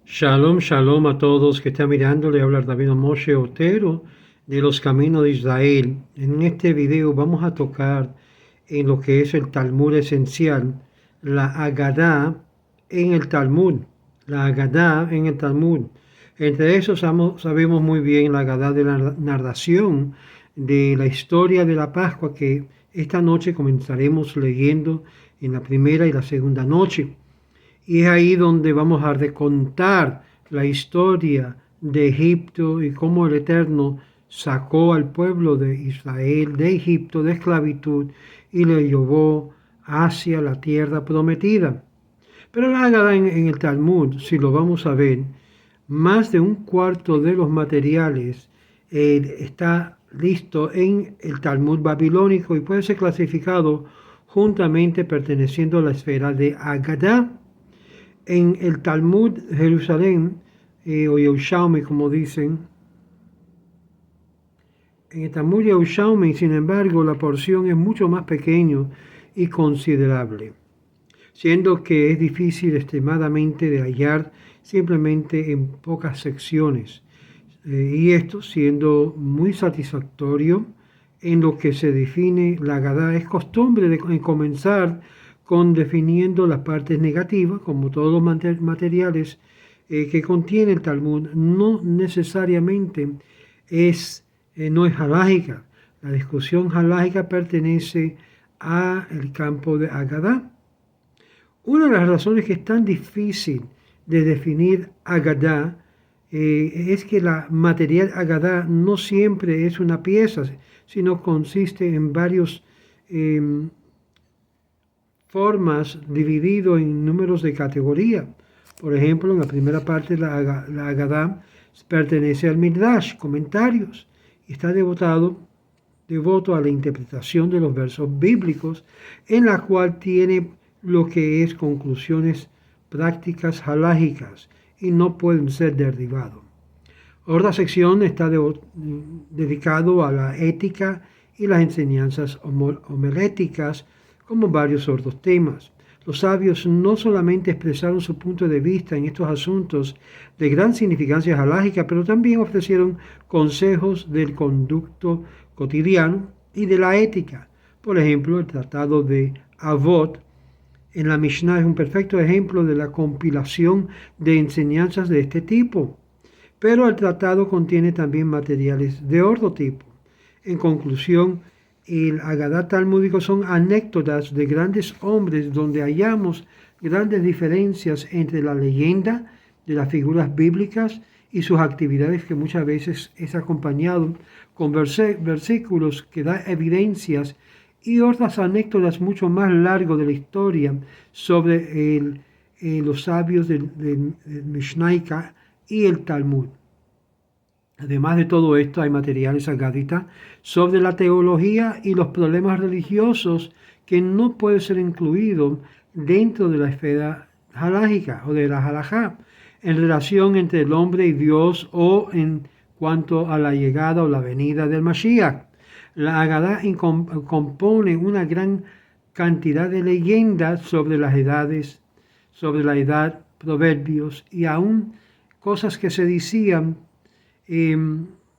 Shalom, shalom a todos que están mirando. Le habla David Moshe Otero de los Caminos de Israel. En este video vamos a tocar en lo que es el Talmud esencial, la Agadá en el Talmud. La Agadá en el Talmud. Entre eso sabemos muy bien la Agadá de la narración de la historia de la Pascua que esta noche comenzaremos leyendo en la primera y la segunda noche. Y es ahí donde vamos a recontar la historia de Egipto y cómo el Eterno sacó al pueblo de Israel de Egipto de esclavitud y le llevó hacia la tierra prometida. Pero la Haggadah en el Talmud, si lo vamos a ver, más de un cuarto de los materiales está listo en el Talmud babilónico y puede ser clasificado juntamente perteneciendo a la esfera de Haggadah. En el Talmud Jerusalén, o Yerushalmi como dicen, en el Talmud Yerushalmi, sin embargo, la porción es mucho más pequeño y considerable, siendo que es difícil extremadamente de hallar simplemente en pocas secciones, y esto siendo muy satisfactorio en lo que se define la Haggadah. Es costumbre de comenzar con definiendo las partes negativas, como todos los materiales que contiene el Talmud. No necesariamente no es halágica. La discusión halágica pertenece al campo de Haggadah. Una de las razones que es tan difícil de definir Haggadah es que la material Haggadah no siempre es una pieza, sino consiste en varios formas dividido en números de categoría. Por ejemplo, en la primera parte la Haggadah pertenece al Midrash, comentarios, y está devoto a la interpretación de los versos bíblicos, en la cual tiene lo que es conclusiones prácticas halágicas y no pueden ser derribados. Otra sección está dedicado a la ética y las enseñanzas homiléticas, como varios otros temas. Los sabios no solamente expresaron su punto de vista en estos asuntos de gran significancia halágica, pero también ofrecieron consejos del conducto cotidiano y de la ética. Por ejemplo, el tratado de Avot en la Mishnah es un perfecto ejemplo de la compilación de enseñanzas de este tipo, pero el tratado contiene también materiales de otro tipo. En conclusión, el Haggadah talmúdico son anécdotas de grandes hombres donde hallamos grandes diferencias entre la leyenda de las figuras bíblicas y sus actividades, que muchas veces es acompañado con versículos que dan evidencias, y otras anécdotas mucho más largas de la historia sobre los sabios del Mishnah y el Talmud. Además de todo esto, hay materiales haggaditas sobre la teología y los problemas religiosos que no pueden ser incluidos dentro de la esfera halágica o de la halajá, en relación entre el hombre y Dios o en cuanto a la llegada o la venida del Mashiach. La Haggadah compone una gran cantidad de leyendas sobre las edades, sobre la edad, proverbios y aún cosas que se decían,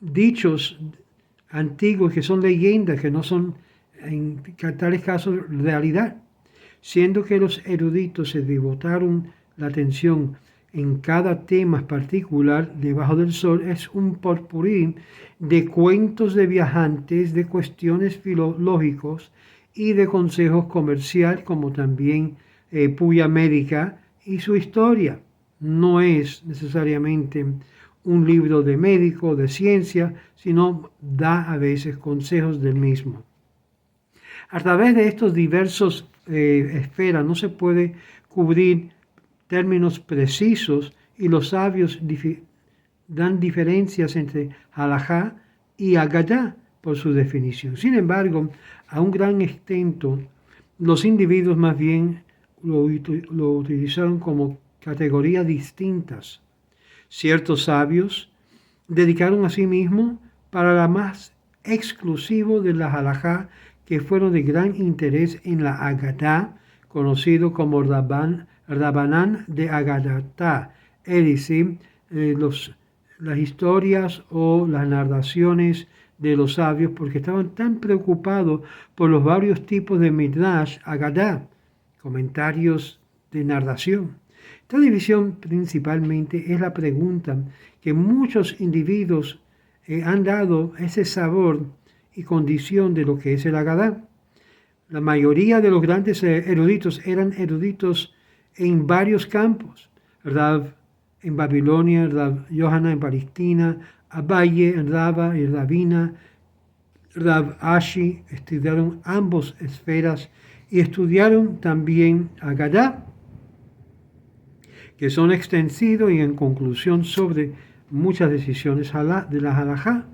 dichos antiguos que son leyendas, que no son en tales casos realidad, siendo que los eruditos se devotaron la atención en cada tema particular debajo del sol. Es un potpourri de cuentos de viajantes, de cuestiones filológicos y de consejos comerciales, como también puya médica y su historia. No es necesariamente un libro de médico, de ciencia, sino da a veces consejos del mismo. A través de estos diversos esferas no se puede cubrir términos precisos, y los sabios dan diferencias entre halajá y Haggadah por su definición. Sin embargo, a un gran extento, los individuos más bien lo utilizaron como categorías distintas. Ciertos sabios dedicaron a sí mismos para la más exclusivo de las halajá, que fueron de gran interés en la Haggadah, conocido como Rabbanán de Haggadah, ¿sí? Las historias o las narraciones de los sabios, porque estaban tan preocupados por los varios tipos de Midrash, Agadá, comentarios de narración. Esta división principalmente es la pregunta que muchos individuos han dado ese sabor y condición de lo que es el Agadá. La mayoría de los grandes eruditos eran eruditos en varios campos. Rav en Babilonia, Rav Yohanan en Palestina, Abaye en Raba y Rabina, Rav Ashi estudiaron ambas esferas y estudiaron también Agadá, que son extendidos y en conclusión sobre muchas decisiones de la halajá.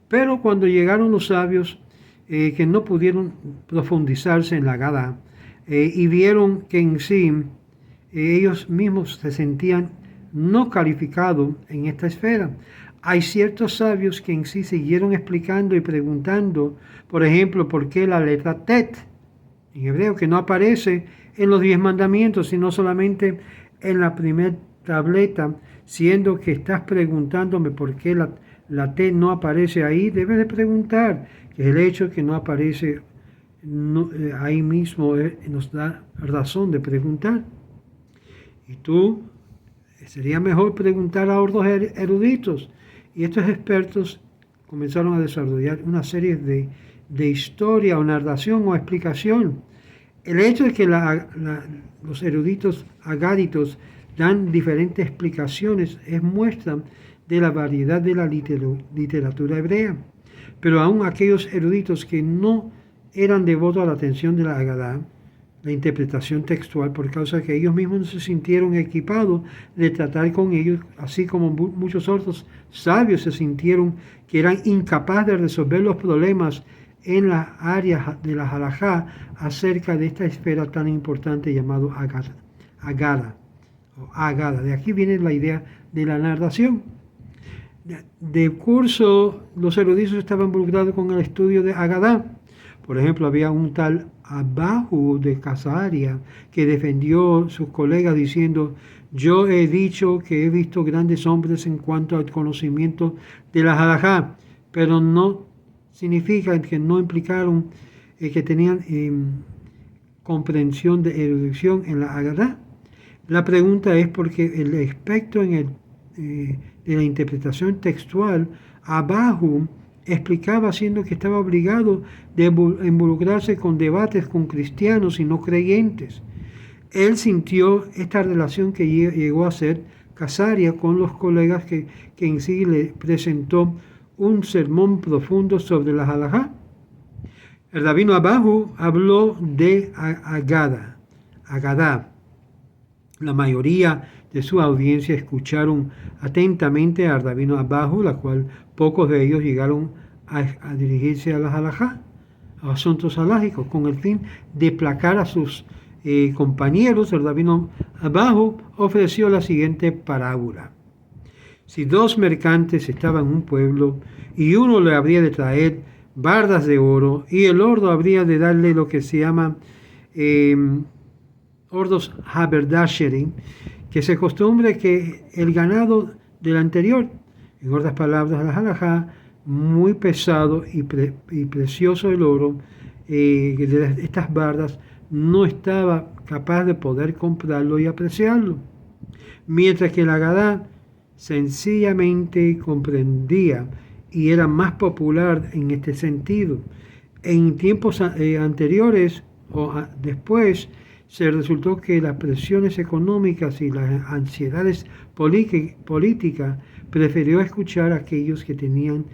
Pero cuando llegaron los sabios que no pudieron profundizarse en la Agadá y vieron que en sí ellos mismos se sentían no calificados en esta esfera, hay ciertos sabios que en sí siguieron explicando y preguntando, por ejemplo, por qué la letra Tet, en hebreo, que no aparece en los 10 mandamientos, sino solamente en la primera tableta, siendo que estás preguntándome por qué la T no aparece ahí, debes de preguntar, que el hecho que no aparece ahí mismo nos da razón de preguntar. Y sería mejor preguntar a otros eruditos. Y estos expertos comenzaron a desarrollar una serie de historia o narración o explicación. El hecho de que los eruditos agáditos dan diferentes explicaciones es muestra de la variedad de la literatura hebrea. Pero aún aquellos eruditos que no eran devotos a la atención de la Agadá, la interpretación textual, por causa que ellos mismos no se sintieron equipados de tratar con ellos, así como muchos otros sabios se sintieron que eran incapaces de resolver los problemas en las áreas de la halajá acerca de esta esfera tan importante llamado Agada. De aquí viene la idea de la narración. De curso, los eruditos estaban involucrados con el estudio de Agadá. Por ejemplo, había un tal Abahu de Casaria que defendió a sus colegas diciendo: yo he dicho que he visto grandes hombres en cuanto al conocimiento de la halajá, pero no significa que no implicaron que tenían comprensión de erudición en la Agadá. La pregunta es porque el aspecto de la interpretación textual, Abahu explicaba siendo que estaba obligado de involucrarse con debates con cristianos y no creyentes. Él sintió esta relación que llegó a ser Casaria con los colegas que en sí le presentó un sermón profundo sobre la halajá. El rabino Abahu habló de Agadá. La mayoría de su audiencia escucharon atentamente al rabino Abahu, la cual pocos de ellos llegaron a dirigirse a la halajá, a asuntos halágicos, con el fin de placar a sus compañeros. El rabino Abahu ofreció la siguiente parábola: si dos mercantes estaban en un pueblo y uno le habría de traer bardas de oro y el otro habría de darle lo que se llama ordos haberdasherim, que se acostumbre que el ganado del anterior, en otras palabras, la halajá, muy pesado y precioso el oro de estas bardas, no estaba capaz de poder comprarlo y apreciarlo, mientras que la Agadá sencillamente comprendía y era más popular en este sentido. En tiempos anteriores o después se resultó que las presiones económicas y las ansiedades políticas prefirió escuchar a aquellos que tenían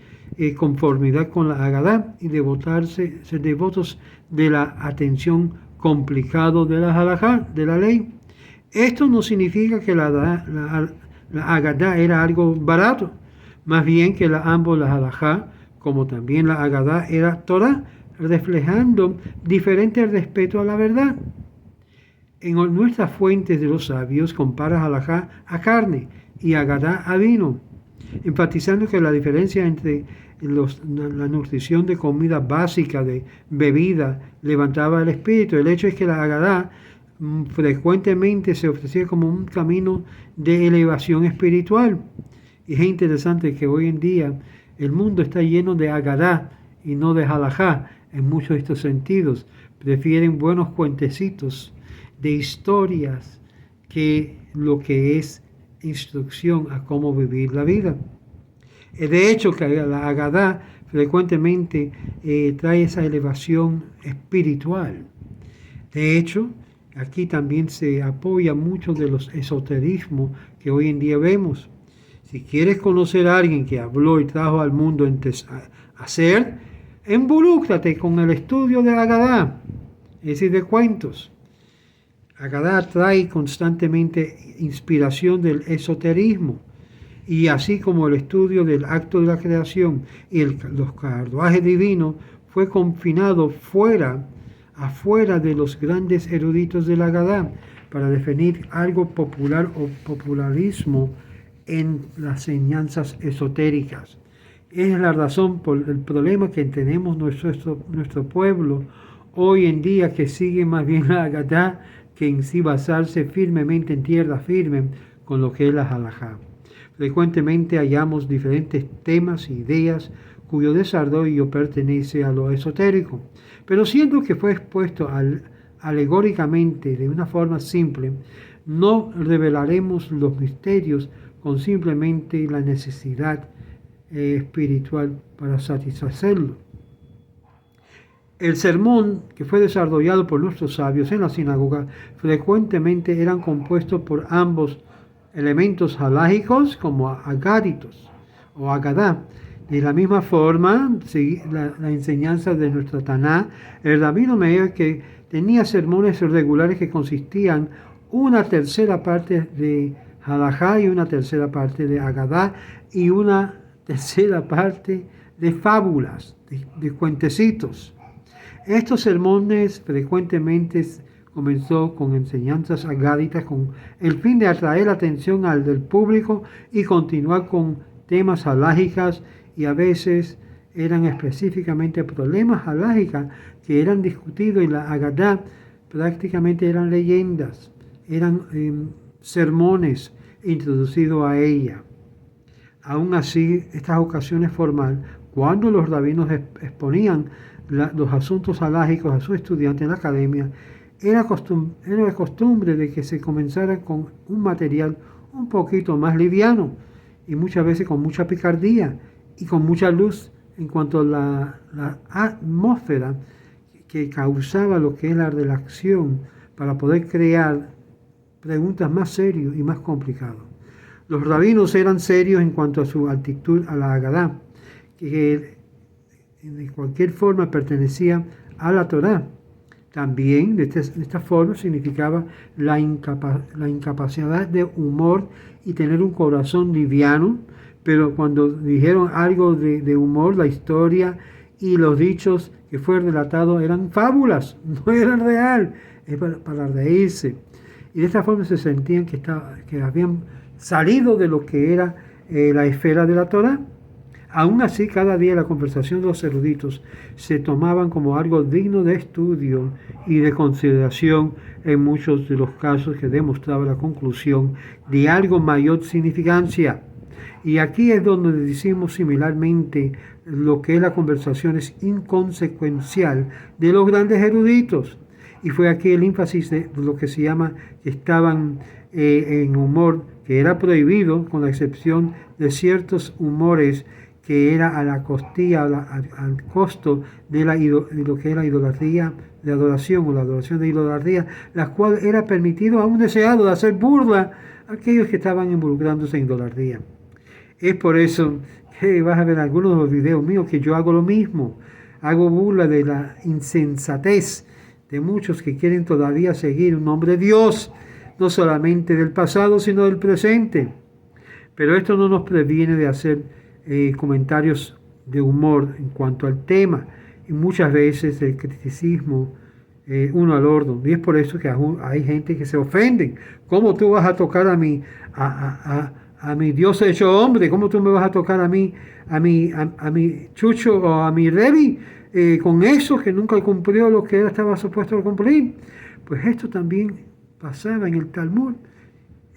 conformidad con la Agadá y ser devotos de la atención complicado de la halajá, de la ley. Esto no significa que la Agadá era algo barato, más bien que ambos la halajá como también la Agadá era Torah, reflejando diferente respeto a la verdad. En nuestras fuentes de los sabios compara halajá a carne y Agadá a vino, enfatizando que la diferencia entre la nutrición de comida básica, de bebida, levantaba el espíritu. El hecho es que la Agadá frecuentemente se ofrecía como un camino de elevación espiritual. Y es interesante que hoy en día el mundo está lleno de agadá y no de halajá en muchos de estos sentidos. Prefieren buenos cuentecitos de historias que lo que es instrucción a cómo vivir la vida. De hecho, que la agadá frecuentemente trae esa elevación espiritual. De hecho, aquí también se apoya mucho de los esoterismos que hoy en día vemos. Si quieres conocer a alguien que habló y trajo al mundo a ser, involúcrate con el estudio de Agadá, es decir, de cuentos. Agadá trae constantemente inspiración del esoterismo, y así como el estudio del acto de la creación y los carruajes divinos fue confinado afuera de los grandes eruditos de la Agadá para definir algo popular o popularismo en las enseñanzas esotéricas. Es la razón por el problema que tenemos nuestro pueblo hoy en día, que sigue más bien la Agadá que en sí basarse firmemente en tierra firme con lo que es la halajá. Frecuentemente hallamos diferentes temas e ideas cuyo desarrollo pertenece a lo esotérico, pero siendo que fue expuesto alegóricamente de una forma simple, no revelaremos los misterios con simplemente la necesidad espiritual para satisfacerlo. El sermón que fue desarrollado por nuestros sabios en la sinagoga frecuentemente eran compuestos por ambos elementos halágicos como agáditos o agadá. De la misma forma, la enseñanza de nuestra Taná, el rabino Meir, que tenía sermones regulares que consistían una tercera parte de halajá y una tercera parte de agadá y una tercera parte de fábulas, de cuentecitos. Estos sermones frecuentemente comenzó con enseñanzas agáditas con el fin de atraer la atención del público y continuar con temas halágicas, y a veces eran específicamente problemas halágicos que eran discutidos, y la agadá prácticamente eran leyendas, eran sermones introducidos a ella. Aún así, estas ocasiones formales, cuando los rabinos exponían los asuntos halágicos a sus estudiantes en la academia, era costumbre de que se comenzara con un material un poquito más liviano y muchas veces con mucha picardía y con mucha luz en cuanto a la atmósfera que causaba lo que es la relación para poder crear preguntas más serias y más complicadas. Los rabinos eran serios en cuanto a su actitud a la Agadá, que de cualquier forma pertenecía a la Torá. También de esta forma significaba la incapacidad de humor y tener un corazón liviano, pero cuando dijeron algo de humor, la historia y los dichos que fue relatado eran fábulas, no eran real, es para reírse. Y de esta forma se sentían que habían salido de lo que era la esfera de la Torá. Aún así, cada día la conversación de los eruditos se tomaban como algo digno de estudio y de consideración en muchos de los casos que demostraba la conclusión de algo mayor significancia. Y aquí es donde decimos similarmente lo que la conversación es inconsecuencial de los grandes eruditos. Y fue aquí el énfasis de lo que se llama que estaban en humor, que era prohibido, con la excepción de ciertos humores que era a la costilla, al costo de lo que era la idolatría de adoración o la adoración de idolatría, la cual era permitido a un deseado de hacer burla a aquellos que estaban involucrándose en idolatría. Es por eso que vas a ver algunos de los videos míos que yo hago lo mismo. Hago burla de la insensatez de muchos que quieren todavía seguir un nombre de Dios, no solamente del pasado, sino del presente. Pero esto no nos previene de hacer comentarios de humor en cuanto al tema, y muchas veces el criticismo uno al otro. Y es por eso que hay gente que se ofende. ¿Cómo tú vas a tocar a mi Dios hecho hombre? ¿Cómo tú me vas a tocar a mi chucho o a mi revi con eso que nunca cumplió lo que él estaba supuesto a cumplir? Pues esto también pasaba en el Talmud,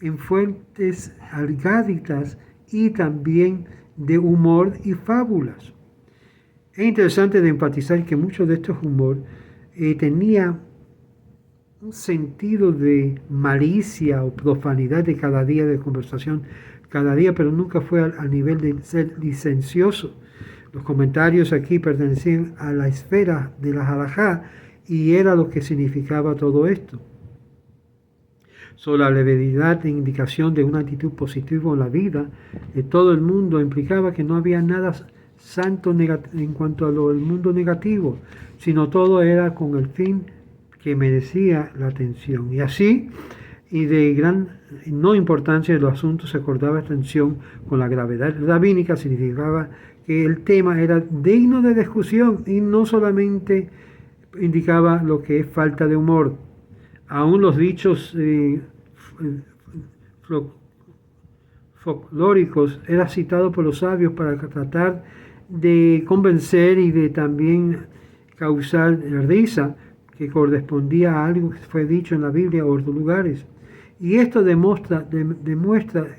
en fuentes algáditas y también de humor y fábulas. Es interesante de enfatizar que mucho de estos humor tenía un sentido de malicia o profanidad de cada día de conversación, cada día, pero nunca fue al nivel de ser licencioso. Los comentarios aquí pertenecían a la esfera de la halajá y era lo que significaba todo esto. La levedad de indicación de una actitud positiva en la vida de todo el mundo implicaba que no había nada santo en cuanto a el mundo negativo, sino todo era con el fin que merecía la atención. Y así, y de gran no importancia de los asuntos, se acordaba atención con la gravedad rabínica, significaba que el tema era digno de discusión y no solamente indicaba lo que es falta de humor. Aún los dichos folclóricos eran citados por los sabios para tratar de convencer y de también causar risa, que correspondía a algo que fue dicho en la Biblia o otros lugares. Y esto demuestra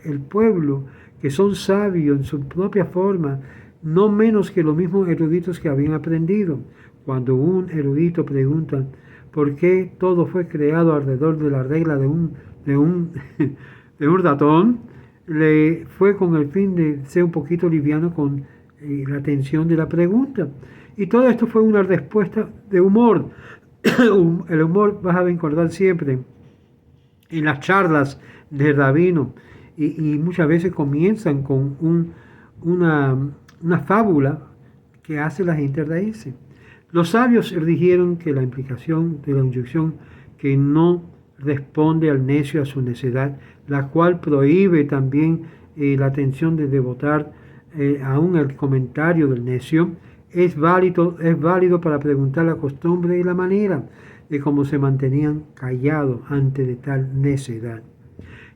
el pueblo que son sabios en su propia forma, no menos que los mismos eruditos que habían aprendido. Cuando un erudito pregunta por qué todo fue creado alrededor de la regla de un ratón, le fue con el fin de ser un poquito liviano con la atención de la pregunta. Y todo esto fue una respuesta de humor. El humor vas a recordar siempre en las charlas de rabino y muchas veces comienzan con una fábula que hace la gente reírse. Los sabios dijeron que la implicación de la inyección que no responde al necio a su necedad, la cual prohíbe también la atención de devotar aún el comentario del necio, es válido para preguntar la costumbre y la manera de cómo se mantenían callados ante de tal necedad.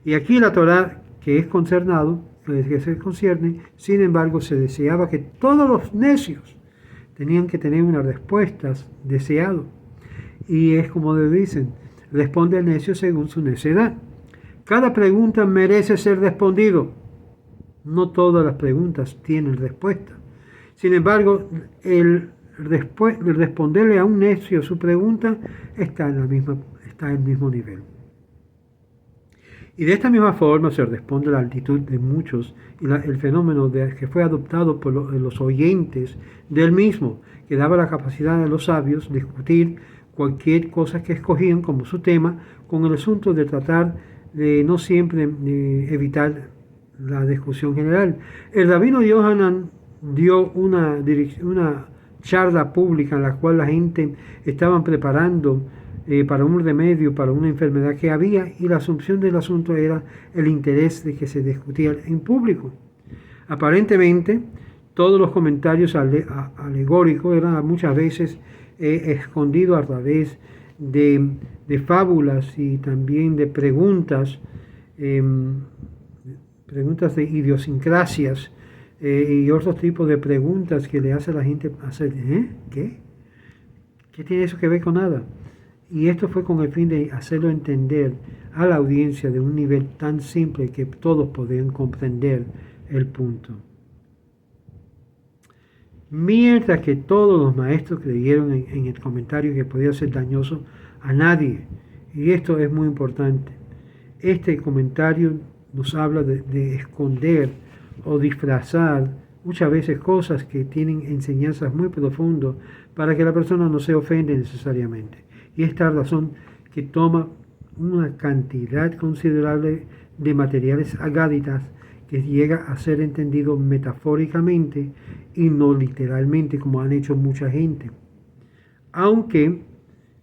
Y aquí la Torá, que es concernado, que se concierne, sin embargo, se deseaba que todos los necios tenían que tener unas respuestas deseadas. Y es como le dicen, responde el necio según su necedad. Cada pregunta merece ser respondido. No todas las preguntas tienen respuesta. Sin embargo, el responderle a un necio su pregunta está en el mismo nivel. Y de esta misma forma se responde a la actitud de muchos y el fenómeno que fue adoptado por los oyentes del mismo, que daba la capacidad a los sabios de discutir cualquier cosa que escogían como su tema, con el asunto de tratar de no siempre evitar la discusión general. El rabino Yohanan dio una charla pública en la cual la gente estaba preparando para un remedio, para una enfermedad que había, y la asunción del asunto era el interés de que se discutiera en público. Aparentemente, todos los comentarios alegóricos eran muchas veces escondidos a través de fábulas y también de preguntas de idiosincrasias y otros tipos de preguntas que le hace a la gente hacer. ¿Qué? ¿Qué tiene eso que ver con nada? Y esto fue con el fin de hacerlo entender a la audiencia de un nivel tan simple que todos podían comprender el punto. Mientras que todos los maestros creyeron en el comentario que podía ser dañoso a nadie. Y esto es muy importante. Este comentario nos habla de esconder o disfrazar muchas veces cosas que tienen enseñanzas muy profundas para que la persona no se ofenda necesariamente. Y esta razón que toma una cantidad considerable de materiales agáditas que llega a ser entendido metafóricamente y no literalmente como han hecho mucha gente. Aunque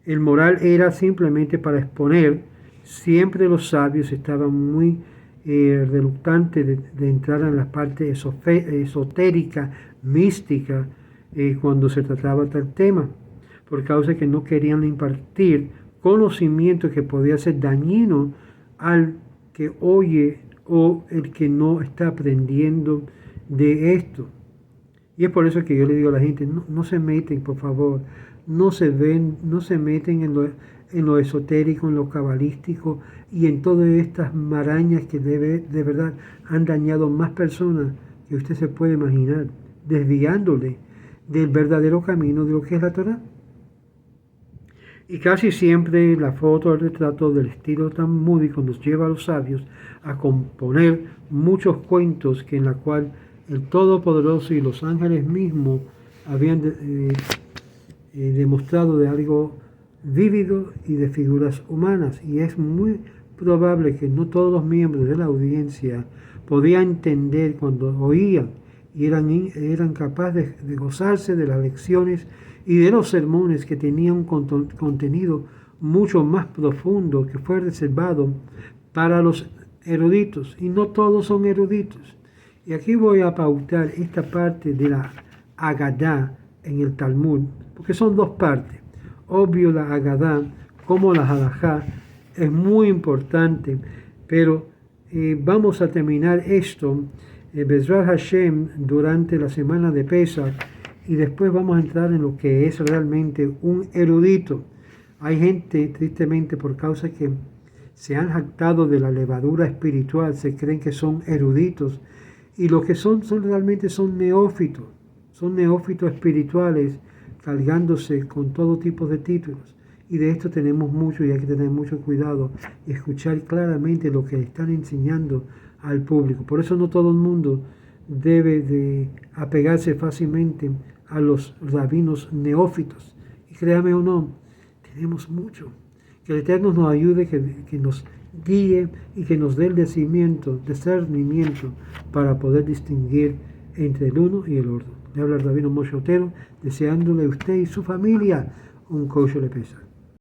el moral era simplemente para exponer, siempre los sabios estaban muy reluctantes de entrar en la parte esotérica, mística, cuando se trataba tal tema, por causa que no querían impartir conocimiento que podía ser dañino al que oye o el que no está aprendiendo de esto. Y es por eso que yo le digo a la gente, no se meten, por favor, no se meten en lo esotérico, en lo cabalístico y en todas estas marañas que de verdad han dañado más personas que usted se puede imaginar, desviándole del verdadero camino de lo que es la Torá. Y casi siempre la foto, el retrato del estilo talmúdico nos lleva a los sabios a componer muchos cuentos que en la cual el Todopoderoso y los ángeles mismos habían demostrado de algo vívido y de figuras humanas. Y es muy probable que no todos los miembros de la audiencia podían entender cuando oían y eran capaces de gozarse de las lecciones y de los sermones que tenían un contenido mucho más profundo que fue reservado para los eruditos. Y no todos son eruditos. Y aquí voy a pautar esta parte de la Agadá en el Talmud, porque son dos partes. Obvio, la Agadá, como la Halajá, es muy importante, pero vamos a terminar esto, Bezrat Hashem, durante la semana de Pesach, y después vamos a entrar en lo que es realmente un erudito. Hay gente, tristemente, por causa que se han jactado de la levadura espiritual, se creen que son eruditos, y lo que son realmente son neófitos espirituales, cargándose con todo tipo de títulos. Y de esto tenemos mucho y hay que tener mucho cuidado y escuchar claramente lo que están enseñando al público. Por eso no todo el mundo debe de apegarse fácilmente a los rabinos neófitos. Y créame o no, tenemos mucho. Que el Eterno nos ayude, que nos guíe y que nos dé el discernimiento para poder distinguir entre el uno y el otro. Le habla el rabino Moshe Otero, deseándole a usted y su familia un kosher Pesach.